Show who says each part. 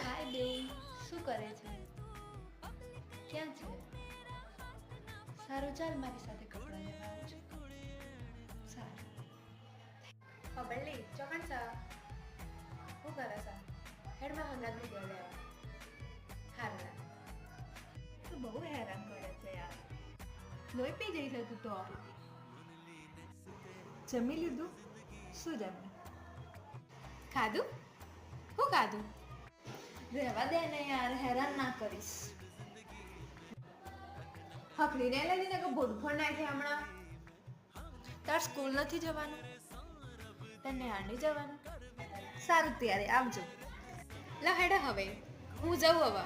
Speaker 1: હાય બેન, શું કરે છે? ક્યાં છે? સારું, ચાલ મારી સાથે કપડાં લેવા આવજો. સારું.
Speaker 2: બલ્લી ચોકન સા શું કરે છે? હેડમાં હંગાતની ગયો લેવા. હારું.
Speaker 1: તું બહુ હેરાન કરે છે યાર. લોહી પી જઈ છે તું તો. જમી લીધું? શું જમ્યું?
Speaker 2: ખાધું? શું ખાધું?
Speaker 1: રહેવા દે ને યાર, હેરાન ના કરીશ.
Speaker 2: હકડીને લઈ લીધે કે ભૂડફોડ નાખી હમણાં.
Speaker 1: તાર સ્કૂલ નથી જવાનું? તને આંડી જવાનું? સારું ત્યારે આવજો.
Speaker 2: લા હેડે હવે હું જઉં હવે.